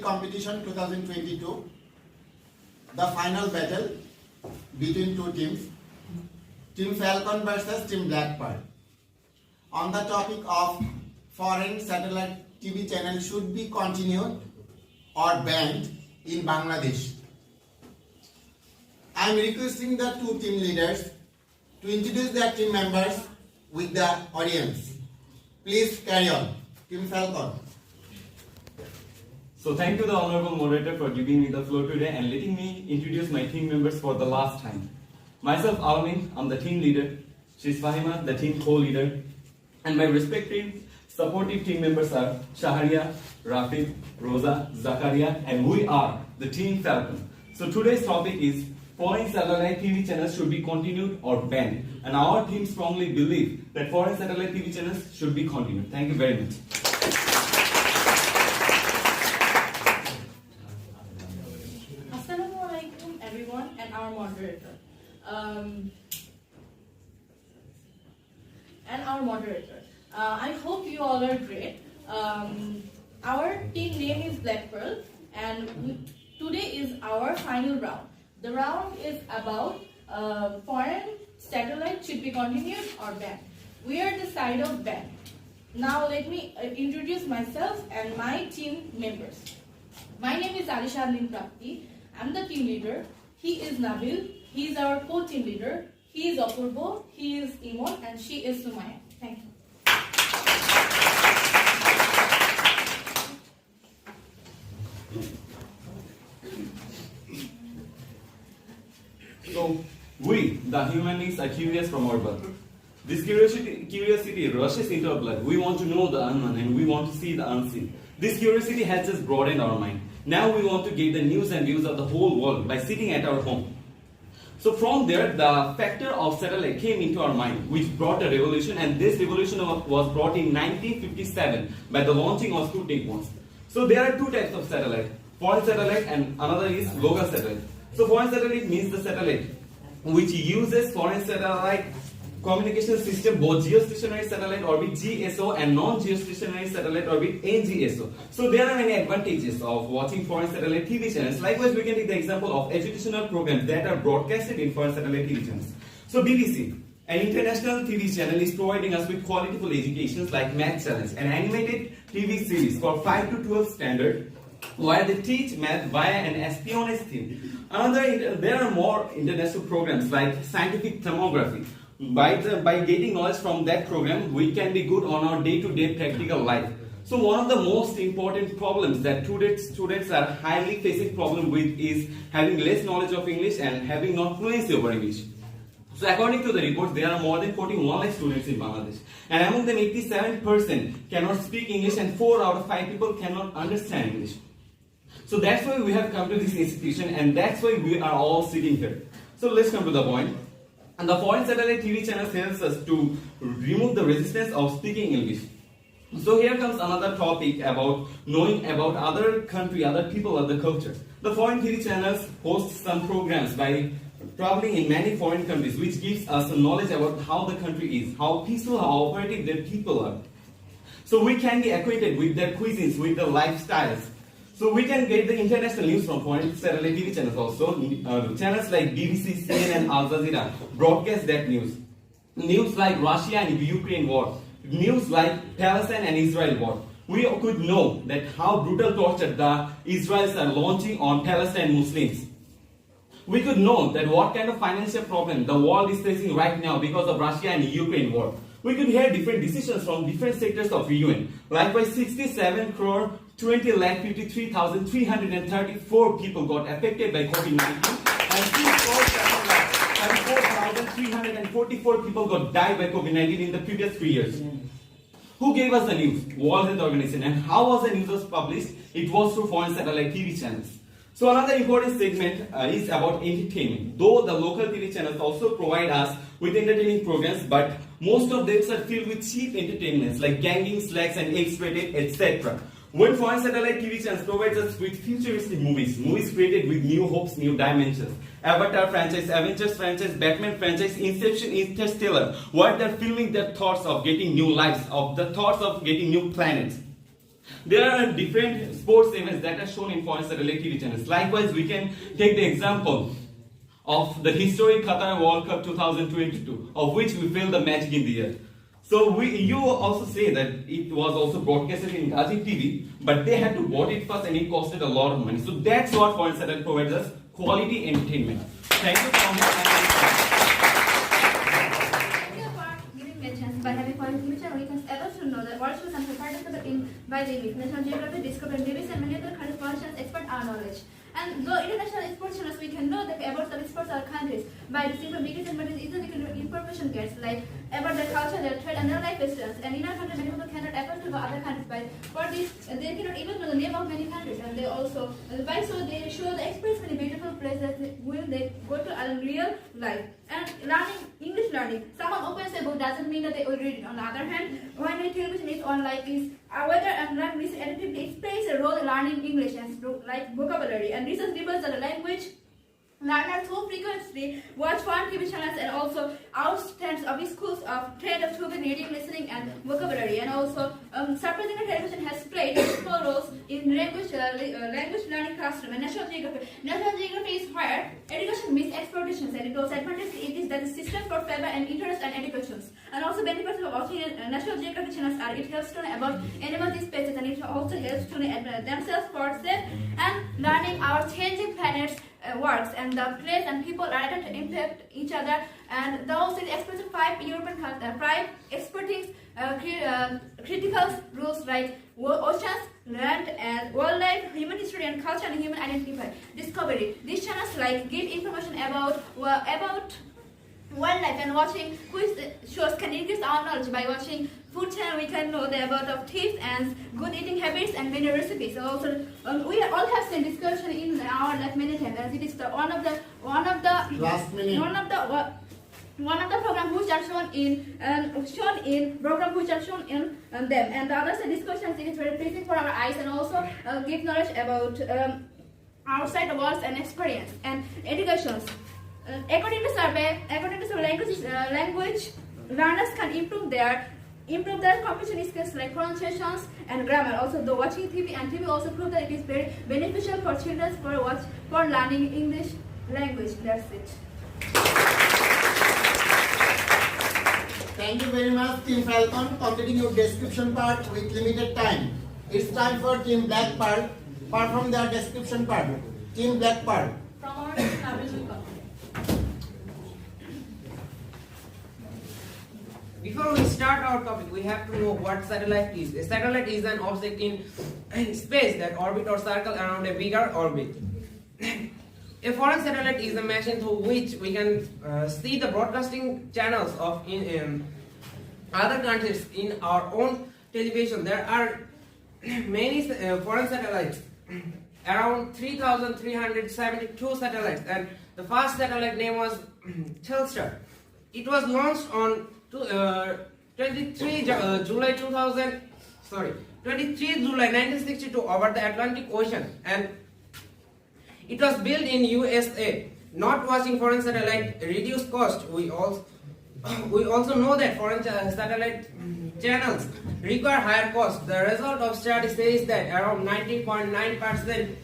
Competition 2022, the final battle between two teams, Team Falcon versus Team Black Pearl, on the topic of foreign satellite TV channel should be continued or banned in Bangladesh. I am requesting the two team leaders to introduce their team members with the audience. Please carry on. Team Falcon. So thank you the honorable moderator for giving me the floor today and letting me introduce my team members for the last time. Myself Alamin, I'm the team leader. She's Fahima, the team co-leader. And my respective supportive team members are Shaharia, Rafid, Rosa, Zakaria, and we are the Team Falcon. So today's topic is foreign satellite TV channels should be continued or banned. And our team strongly believe that foreign satellite TV channels should be continued. Thank you very much. Assalamualaikum everyone and our moderator. I hope you all are great. Our team name is Black Pearl and today is our final round. The round is about foreign satellite should be continued or banned. We are the side of ban. Now let me introduce myself and my team members. My name is Alisha Prapti. I'm the team leader. He is Nabil. He is our co-team leader. He is Apurbo. He is Imon and she is Sumaya. Thank you. So, we, the human beings, are curious from our birth. This curiosity rushes into our blood. We want to know the unknown and we want to see the unseen. This curiosity has just broadened our mind. Now we want to get the news and views of the whole world by sitting at our home. So from there, the factor of satellite came into our mind, which brought a revolution, and this revolution was brought in 1957 by the launching of Sputnik 1. So there are two types of satellite, foreign satellite and another is local satellite. So foreign satellite means the satellite which uses foreign satellite communication system, both geostationary satellite orbit GSO and non-geostationary satellite orbit NGSO. So there are many advantages of watching foreign satellite TV channels. Likewise, we can take the example of educational programs that are broadcasted in foreign satellite TV channels. So BBC, an international TV channel, is providing us with qualityful educations like Math Challenge, an animated TV series for 5 to 12 standard, where they teach math via an espionage theme. There are more international programs like scientific thermography. By getting knowledge from that program, we can be good on our day-to-day practical life. So one of the most important problems that students are highly facing problem with is having less knowledge of English and having not fluency over English. So according to the reports, there are more than 41 lakh students in Bangladesh, and among them 87% cannot speak English and 4 out of 5 people cannot understand English. So that's why we have come to this institution and that's why we are all sitting here. So let's come to the point. And the foreign satellite TV channel helps us to remove the resistance of speaking English. So here comes another topic about knowing about other country, other people, other culture. The foreign TV channels host some programs by traveling in many foreign countries, which gives us a knowledge about how the country is, how peaceful, how operative their people are. So we can be acquainted with their cuisines, with their lifestyles. So we can get the international news from foreign satellite TV channels also. Channels like BBC, CNN, Al Jazeera broadcast that news. News like Russia and Ukraine war. News like Palestine and Israel war. We could know that how brutal torture the Israelis are launching on Palestine Muslims. We could know that what kind of financial problem the world is facing right now because of Russia and Ukraine war. We could hear different decisions from different sectors of UN. Likewise, 67 crore 20,53,334 people got affected by COVID-19 and 2,34,344 people got died by COVID-19 in the previous 3 years. Who gave us the news? World Health Organization. And how was the news was published? It was through foreign satellite TV channels. So another important segment is about entertainment. Though the local TV channels also provide us with entertaining programs, but most of them are filled with cheap entertainments like ganging, slacks and X-rated, etc. When foreign satellite TV channels provides us with futuristic movies created with new hopes, new dimensions. Avatar franchise, Avengers franchise, Batman franchise, Inception, Interstellar, where they're filming their thoughts of getting new lives, of the thoughts of getting new planets. There are different sports events that are shown in foreign satellite TV channels. Likewise, we can take the example of the historic Qatar World Cup 2022, of which we feel the magic in the air. So you also say that it was also broadcasted in Ghazi TV, but they had to bought it first and it costed a lot of money. So that's what foreign satellite provides us, quality entertainment. Thank you so much. Thank you for giving me a chance. By having foreign TV channel, we can able to know that world shows and participate in by the National Geography, Discovery, Davis, and many other kind of questions expert our knowledge. And though international sports channels, we can know that about the sports of countries by the simple videos and materials easily can information gets like about their culture, their trade, and their lifestyles. And in our country, many people cannot afford to go other countries. By for this, they cannot even know the name of many countries. And they also, by so they show the express many beautiful places will they go to a real life. And learning English learning. Someone opens a book doesn't mean that they will read it. On the other hand, when a television is on like this, whether and language adaptively it plays a role in learning English and like vocabulary. And research reveals that the language learners who frequently watch foreign TV channels and also outstands of schools of trade of children reading, listening, and vocabulary. And also, surprisingly, television has played small roles in language learning classroom. And National Geography. National Geography is where education meets exploitations, and it was advantage it is that the system for favor and interest and educations. And also, benefits of watching National Geography channels are it helps to know about animals, species, and it also helps to know themselves for safe and learning our changing planets. Works and the place and people are able to impact each other, and those is expressing 5 European 5 expertise critical rules like oceans, land, and wildlife, human history and culture, and human identity. Discovery. These channels like give information about wildlife, and watching quiz shows can increase our knowledge. By watching food channel, we can know the about of tips and good eating habits and many recipes. Also, we all have seen discussion in our life many times, as it is the one of the Last minute. one of the program which are shown in program which are shown in them, and the other discussions it is very pleasing for our eyes and also give knowledge about outside the world and experience and educations. According to survey, language learners can improve their comprehension skills like pronunciations and grammar. Also, though watching TV and TV also prove that it is very beneficial for children for learning English language. That's it. Thank you very much, Team Falcon, completing your description part with limited time. It's time for Team Black Pearl perform their description part. Team Black Pearl. From our travel we come. Before we start our topic, we have to know what satellite is. A satellite is an object in space that orbit or circle around a bigger orbit. A foreign satellite is a machine through which we can see the broadcasting channels of in other countries in our own television. There are many foreign satellites, around 3,372 satellites, and the first satellite name was Telstar. It was launched on 23 July 1962 over the Atlantic Ocean, and it was built in USA. Not watching foreign satellite reduced cost. We also know that foreign satellite channels require higher cost. The result of study says that around 90.9%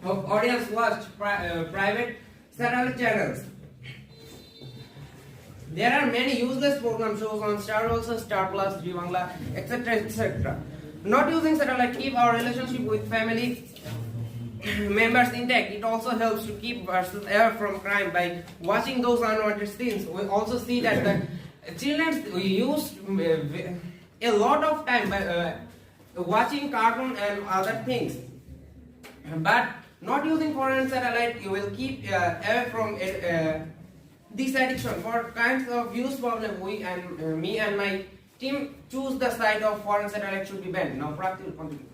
of audience watched private satellite channels. There are many useless program shows on Star also, Star Plus, Bangla, etc. etc. Not using satellite keep our relationship with family members intact. It also helps to keep ourselves away from crime by watching those unwanted scenes. We also see that the children use a lot of time by watching cartoon and other things. But not using foreign satellite, you will keep away from this addiction. For kinds of use problem, me and my team choose the side of foreign satellite should be banned. Now, practical continue.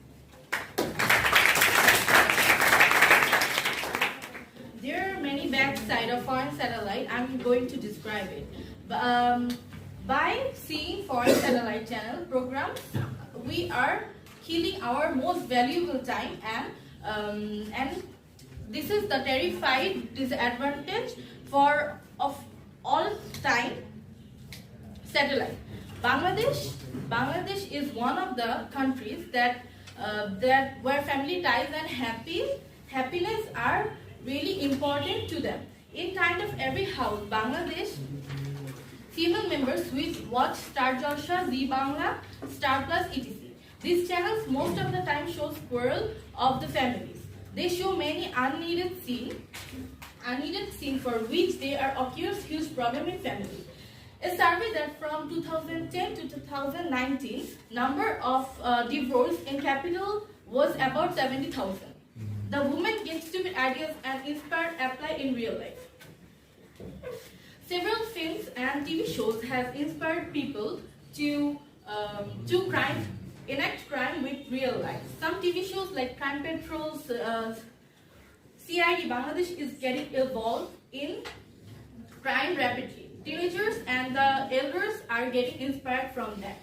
There are many bad sides of foreign satellite. I'm going to describe it. By seeing foreign satellite channel programs, we are killing our most valuable time, and this is the terrifying disadvantage of all time satellite. Bangladesh is one of the countries that where family ties and happiness are really important to them. In kind of every house, Bangladesh female members which watch Star Jalsha, Zee Bangla, Star Plus, etc. These channels most of the time show quarrel of the families. They show many unneeded scene for which there occurs huge problem in family. A survey that from 2010 to 2019, number of divorce in capital was about 70,000. The women get stupid ideas and inspired apply in real life. Several films and TV shows have inspired people to enact crime with real life. Some TV shows like Crime Patrol, CID Bangladesh is getting involved in crime rapidly. Teenagers and the elders are getting inspired from that.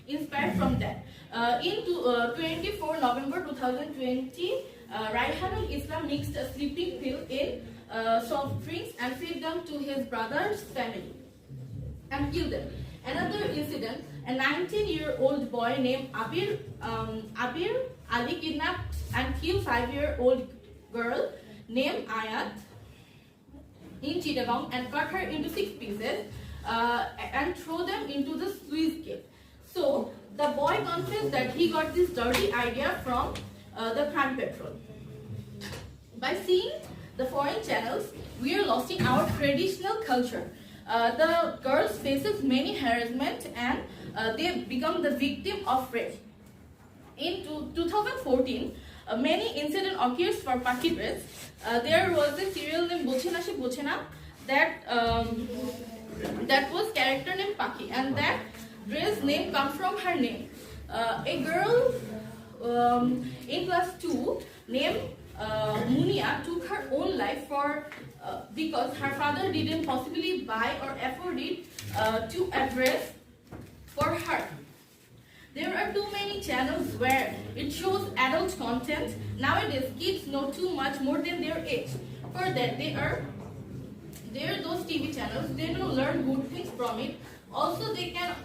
In 24 November 2020, Raihanul Islam mixed a sleeping pill in soft drinks and fed them to his brother's family and killed them. Another incident, a 19-year-old boy named Abir Ali kidnapped and killed 5-year-old girl named Ayat in Chittagong and cut her into 6 pieces and throw them into the sluice gate. So the boy confessed that he got this dirty idea from the Crime Patrol. By seeing the foreign channels, we are losing our traditional culture. The girls faces many harassment and they become the victim of rape. In 2014, many incident occurs for Paki dress. There was a serial named Bochena She Bochena that was character named Paki, and that dress name comes from her name. A girl in class 2 named Munia took her own life because her father didn't possibly buy or afford it to a dress for her. There are too many channels where it shows adult content. Nowadays, kids know too much more than their age. For that, they are those TV channels. They don't learn good things from it. Also, they can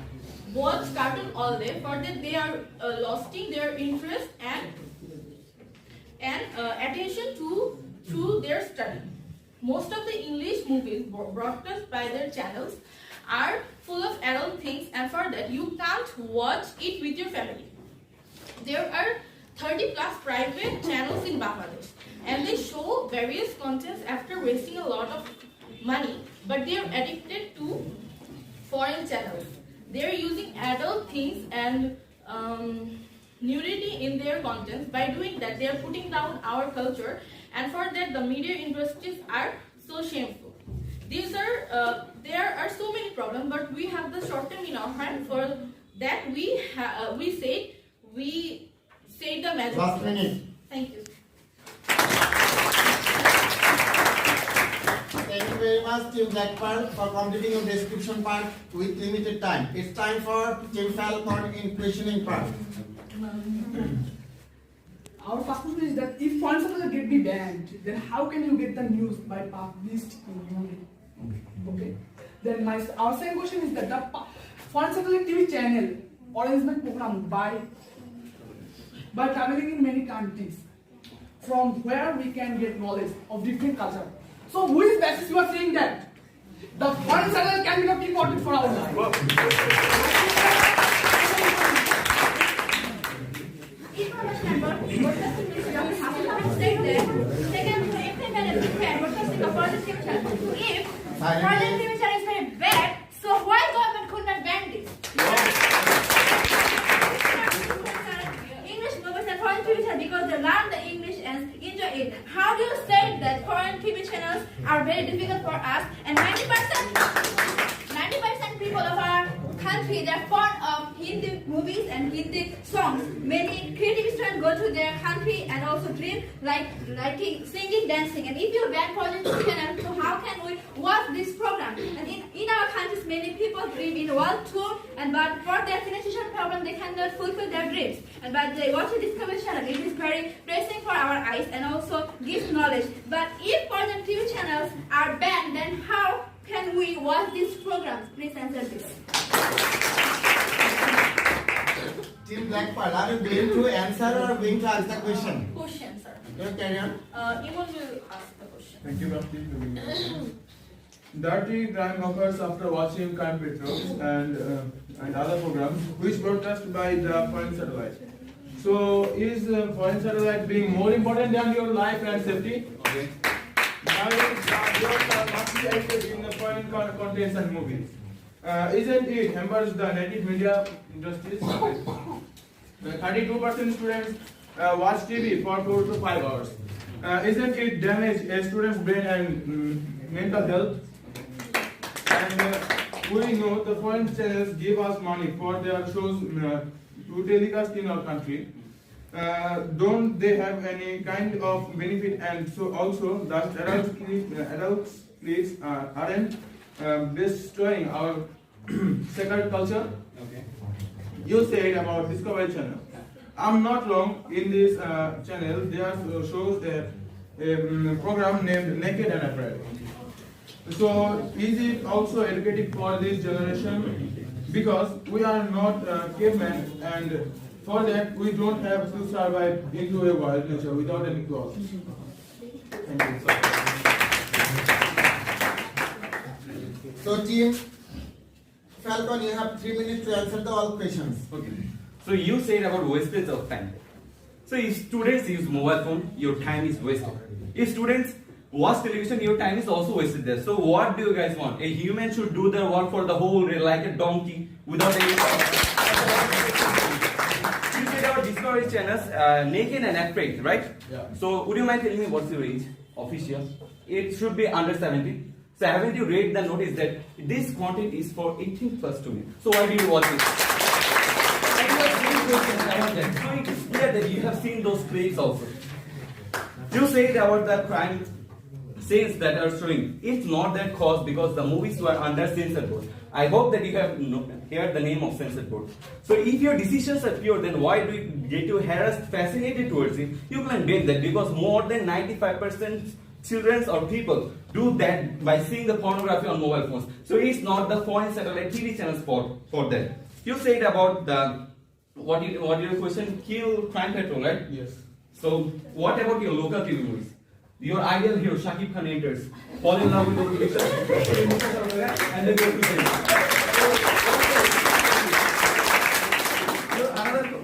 watch cartoon all day. For that, they are losing their interest and attention to their study. Most of the English movies broadcast by their channels are full of adult things, and for that you can't watch it with your family. There are 30 plus private channels in Bangladesh and they show various contents after wasting a lot of money, but they are addicted to foreign channels. They are using adult things and nudity in their contents. By doing that, they are putting down our culture, and for that the media industries are so shameful. There are so many problems, but we have the short term in our hand. For that, we said them as Last minute. Thank you. Thank you very much, Team Black Pearl, for completing your description part with limited time. It's time for Team Falcon in questioning part. Our first question is that if foreign subtitles get be banned, then how can you get the news by published in English? Okay. Then our second question is that the foreign satellite TV channel arrangement program by traveling in many countries, from where we can get knowledge of different culture. So, which basis you are saying that the foreign satellite can be not important for our life? Information about broadcasting is saying that second, if they can broadcasting of foreign TV channel, if foreign TV channel is very bad, so why government could not ban this? English movies and foreign TV channels because they learn the English and enjoy it. How do you say that foreign TV channels are very difficult for us, and 90% people of our country, they're fond of Hindi movies and Hindi songs. Many creative students go to their country and also dream like singing, dancing. And if you ban foreign TV channels, so how can we watch this program? And in our countries, many people dream in world tour, but for their financial problem, they cannot fulfill their dreams. But they watch Discovery Channel. It is very pressing for our eyes and also gives knowledge. But if foreign TV channels are banned, then how can we watch these programs? Please answer this. Team Black Pearl, are you going to answer or going to ask the question? Question, sir. You carry on. Iman will ask the question. Thank you, Captain. Dirty crime occurs after watching crime patrols and other programs which broadcast by the foreign satellite. So, is foreign satellite being more important than your life and safety? Okay. Now, viewers are not interested in the foreign contents and movies. Isn't it hampers the native media industries? 32% students watch TV for 4 to 5 hours. Isn't it damage a student's brain and mental health? And we know the foreign channels give us money for their shows to telecast in our country. Don't they have any kind of benefit? And so also, does adult clips aren't destroying our sacred culture? Okay. You said about Discovery Channel. I'm not wrong. In this channel, there shows a program named Naked and Afraid. So, is it also educative for this generation? Because we are not cavemen, and for that we don't have to survive into a wild nature without any clothes. Thank you. So, Team Falcon, you have 3 minutes to answer all questions. Okay. So you said about wastage of time. So if students use mobile phone, your time is wasted. If students watch television, your time is also wasted there. So what do you guys want? A human should do their work for the whole day like a donkey without any. You said about Discovery channels, naked and afraid, right? Yeah. So would you mind telling me what's your age? Official. It should be under 17. So haven't you read the notice that this content is for 18 plus students? So why did you watch it? And you have seen questions about that. So it is clear that you have seen those clips also. You said about the crime scenes that are showing. It's not that cause because the movies were under censor board. I hope that you have heard the name of censor board. So if your decisions are pure, then why do you get you harassed, fascinated towards it? You can bet that because more than 95% children or people do that by seeing the pornography on mobile phones. So it's not the foreign satellite TV channels for that. You said about the what your question? Kill crime patrol, right? Yes. So what about your local TV movies? Your ideal hero Shakib Khan enters, fall in love with the picture, and then go to jail.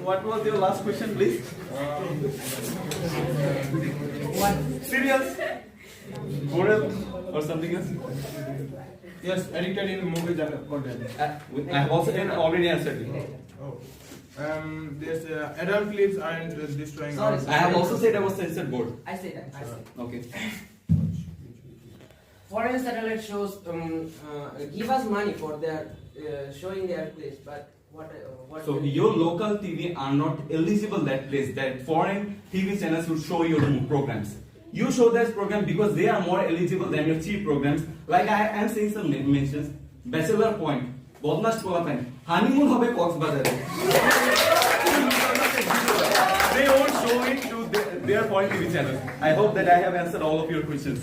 What was your last question, please? What serials? Moral or something else? Yes, edited in movies and content. I have also already answered you. Oh. There's adult clips aren't destroying Sorry, our. I have also said about censored board. I say that. Okay. Foreign satellite shows give us money for their showing their place, but what? So your local TV are not eligible that place. That foreign TV channels will show your programs. You show that program because they are more eligible than your cheap programs. Like I am saying some mentions. Bachelor Point, Bodnash Polapan, Honeymoon Hobe Coxbazar. They won't show it to their foreign TV channels. I hope that I have answered all of your questions.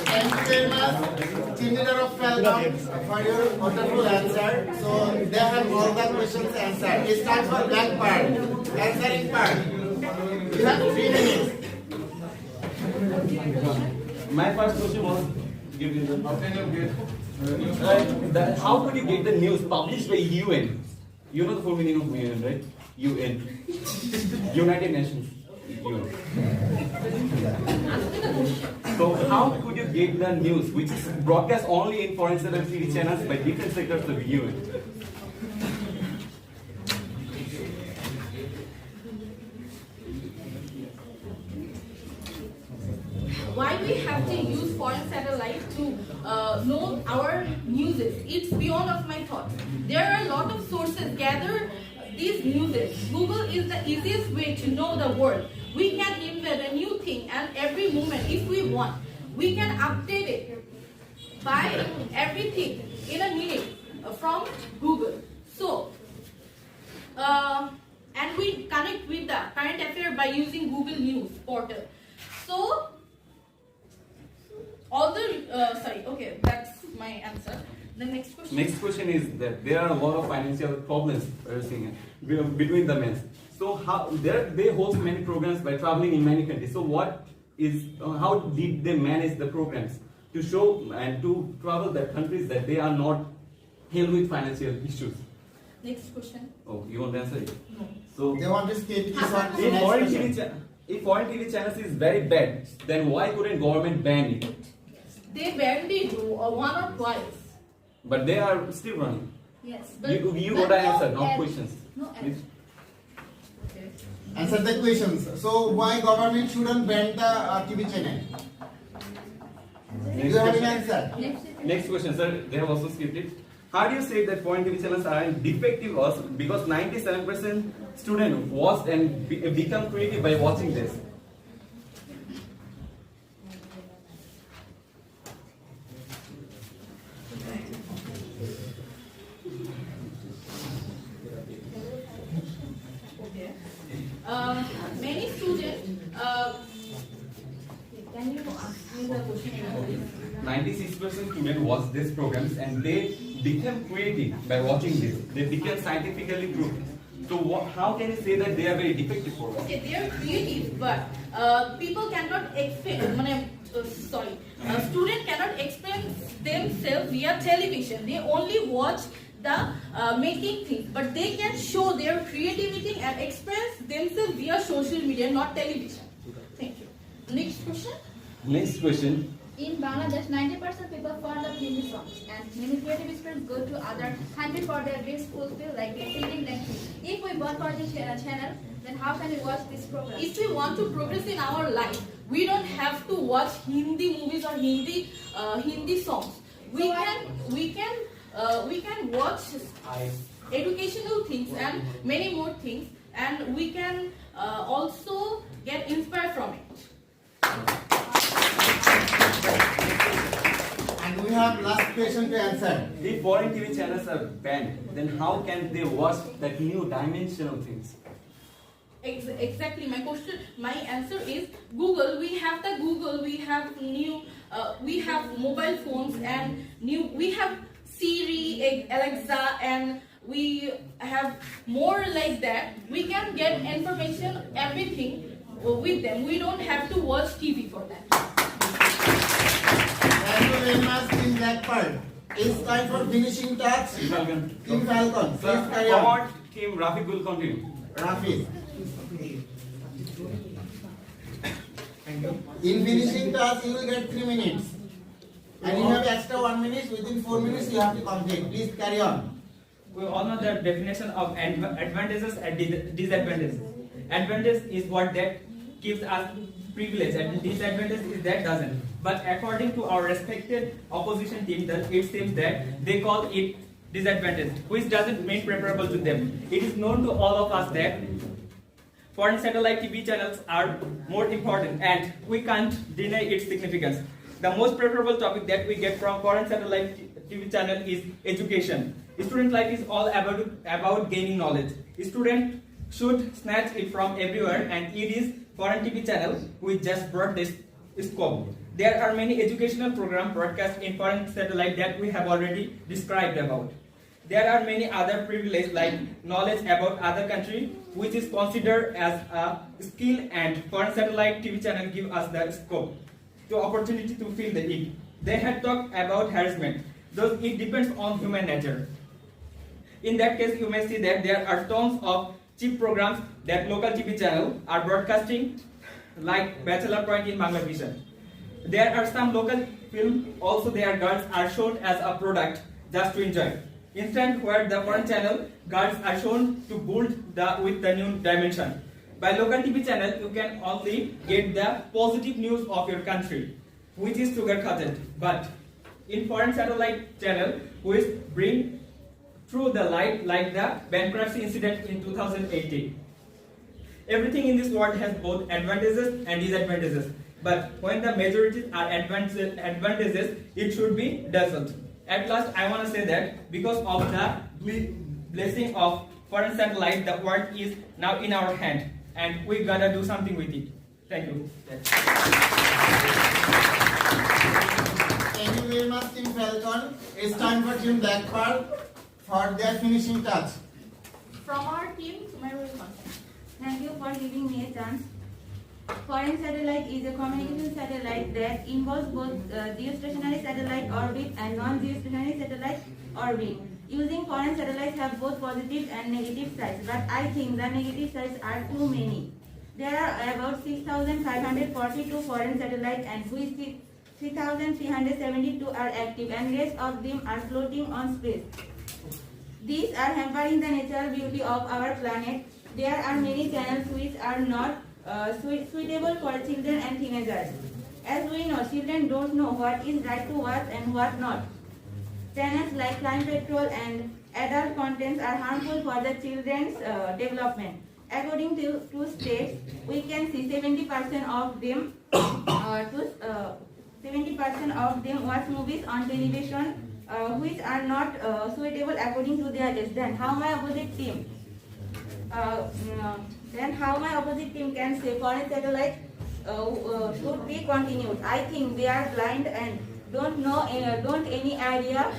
Thank you very much, team leader of Falcon, for your wonderful answer. So they have all the questions answered. It starts for Black part, answering part. You have 3 minutes. My first question was, give you the How can you get news? how could you get the news published by UN? You know the full meaning of UN, right? UN. United Nations. UN. So how could you get the news which is broadcast only in foreign satellite TV channels by different sectors of UN? Why we have to use foreign satellite to know our news? It's beyond of my thoughts. There are a lot of sources gather these news. Google is the easiest way to know the world. We can invent a new thing and every moment if we want. We can update it by everything in a minute from Google. So, and we connect with the current affair by using Google News portal. So, Okay, that's my answer. The next question. Next question is that there are a lot of financial problems between the men. So they host many programs by traveling in many countries. So how did they manage the programs to show and to travel the countries that they are not held with financial issues? Next question. Oh, you want to answer it? No. So They want to skip this one to the if next foreign question. if foreign TV channels is very bad, then why couldn't government ban it? They banned it one or twice. But they are still running. Yes. You but got an no answer, not ads. questions. No ads. Okay. Answer the questions. So why government shouldn't ban the TV channel? Do you have an answer? Next question, sir. They have also skipped it. How do you say that foreign TV channels are defective us because 97% students watched and become creative by watching this? Okay. Many students. Can you ask me the question? 96% students watch these programs and they become creative by watching this. They become scientifically proved. So how can you say that they are very defective for us? Okay, they are creative, but people cannot explain. Student cannot explain themselves via television. They only watch the making things, but they can show their creativity and express themselves via social media, not television. Thank you. Next question. Next question. In Bangladesh, 90% people fond of Hindi songs, and many creative students go to other countries for their dreams fulfilled, like singing language. If we bought for this channel, then how can we watch this program? If we want to progress in our life, we don't have to watch Hindi movies or Hindi songs. We can watch educational things and many more things, and we can also get inspired from it. And we have last question to answer. If foreign TV channels are banned, then how can they watch that new dimensional things? Exactly. My answer is Google. We have the Google. We have we have mobile phones and we have Siri, Alexa, and we have more like that. We can get information, everything with them. We don't have to watch TV for that. Thank you very much, Team Black Pearl. It's time for finishing touch. Team Falcon. Team Falcon, Sir, please carry on. forward team Rafiq will continue. Rafi. In finishing touch, you will get 3 minutes. And you have extra 1 minute. Within 4 minutes, you have to complete. Please carry on. We all know the definition of advantages and disadvantages. Advantage is what that gives us privilege, and disadvantage is that doesn't. But according to our respected opposition team, it seems that they call it disadvantage, which doesn't mean preferable to them. It is known to all of us that foreign satellite TV channels are more important, and we can't deny its significance. The most preferable topic that we get from foreign satellite TV channel is education. Student life is all about gaining knowledge. Student should snatch it from everywhere, and it is foreign TV channel which just brought this scope. There are many educational programs broadcast in foreign satellite that we have already described about. There are many other privileges like knowledge about other country, which is considered as a skill, and foreign satellite TV channel give us the scope, the opportunity to fill the need. They had talked about harassment, though it depends on human nature. In that case, you may see that there are tons of cheap programs that local TV channel are broadcasting, like Bachelor Point in Bangladesh. There are some local films also their girls are shown as a product just to enjoy. Instead, where the foreign channel girls are shown to build with the new dimension. By local TV channel, you can only get the positive news of your country, which is sugar-coated. But in foreign satellite channel, which bring through the light like the bankruptcy incident in 2018. Everything in this world has both advantages and disadvantages. But when the majority are advantages, it should be dazzled. At last, I want to say that because of the blessing of foreign satellite, the world is now in our hand, and we gotta do something with it. Thank you. Thank you very much, Team Falcon. It's time for Team Black Pearl for their finishing touch. From our team, Sumaru Khan. Thank you for giving me a chance. Foreign satellite is a communication satellite that involves both geostationary satellite orbit and non-geostationary satellite orbit. Using foreign satellites have both positive and negative sides, but I think the negative sides are too many. There are about 6,542 foreign satellites and which 3,372 are active and rest of them are floating on space. These are hampering the natural beauty of our planet. There are many channels which are not suitable for children and teenagers. As we know, children don't know what is right to watch and what not. Channels like crime patrol and adult contents are harmful for the children's development. According to states, we can see 70% of them 70% of them watch movies on television which are not suitable according to their age. Then how my opposite team can say foreign satellite should be continued? I think they are blind and don't any idea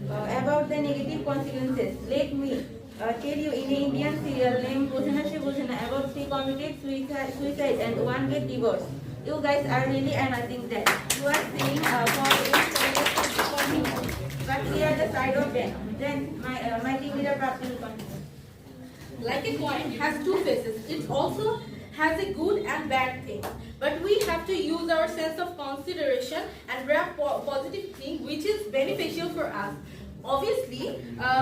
about the negative consequences. Let me tell you, in an Indian serial named Bhojana Se Bhojana, about 3 committed suicide and 1 get divorced. You guys are really analyzing that. You are saying for continue, but here the side of them. Then my team leader Prapti will continue. Like a coin has two faces. It also has a good and bad thing. But we have to use our sense of consideration and grab positive thing which is beneficial for us. Obviously,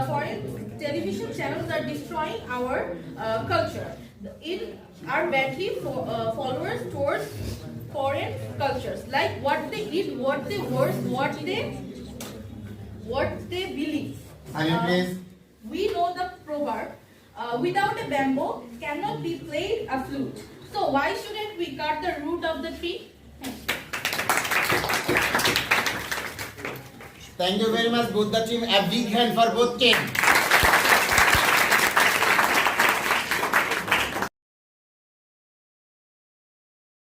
foreign television channels are destroying our culture. It are badly followers towards foreign cultures, like what they eat, what they worship, what they believe. Please. We know the proverb, without a bamboo cannot be played a flute. So why shouldn't we cut the root of the tree? Thank you very much, both the team. A big hand for both teams.